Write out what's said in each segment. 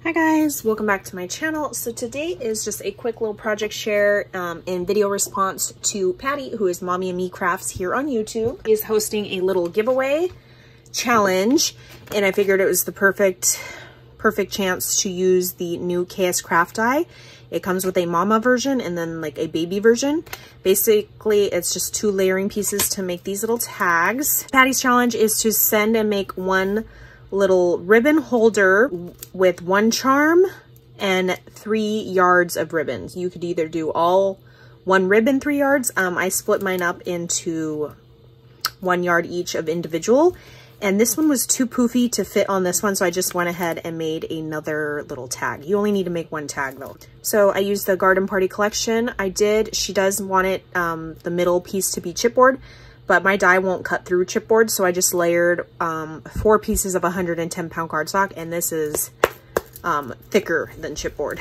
Hi guys, welcome back to my channel. So today is just a quick little project share in video response to Patty, who is mommynmecrafts here on YouTube. Is hosting a little giveaway challenge, and I figured it was the perfect chance to use the new KS Craft die. It comes with a mama version and then like a baby version. Basically, it's just 2 layering pieces to make these little tags. Patty's challenge is to send and make one little ribbon holder with 1 charm and 3 yards of ribbons. You could either do all 1 ribbon 3 yards. I split mine up into 1 yard each of individual, and this one was too poofy to fit on this one, so I just went ahead and made another little tag. You only need to make 1 tag though. So I used the Garden Party collection. She does want it the middle piece to be chipboard, but my die won't cut through chipboard, so I just layered 4 pieces of 110-pound cardstock, and this is thicker than chipboard.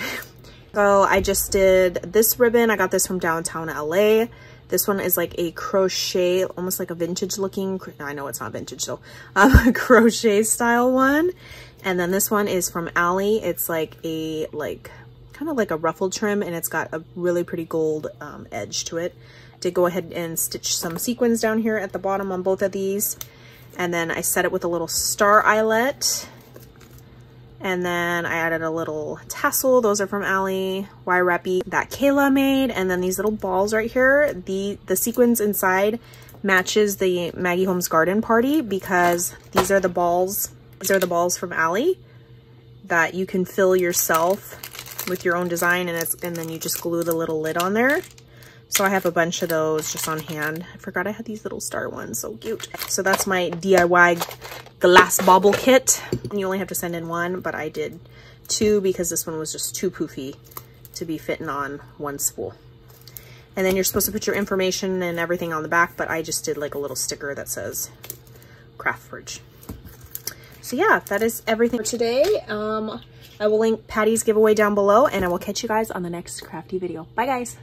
So I just did this ribbon. I got this from downtown LA. This one is like a crochet, almost like a vintage looking, I know it's not vintage though, crochet style one. And then this one is from Allie. It's like a, kind of like a ruffled trim, and it's got a really pretty gold edge to it. Did go ahead and stitch some sequins down here at the bottom on both of these, and then I set it with a little star eyelet, and then I added a little tassel. Those are from Allie. Wire wrappy that Kayla made, and then these little balls right here. The sequins inside matches the Maggie Holmes Garden Party because these are the balls. These are the balls from Allie that you can fill yourself with your own design, and then you just glue the little lid on there. So I have a bunch of those just on hand. I forgot I had these little star ones, so cute. So that's my DIY glass bauble kit. And you only have to send in 1, but I did 2 because this one was just too poofy to be fitting on 1 spool. And then you're supposed to put your information and everything on the back, but I just did like a little sticker that says Craft Fridge. So yeah, that is everything for today. I will link Patty's giveaway down below, and I will catch you guys on the next crafty video. Bye guys.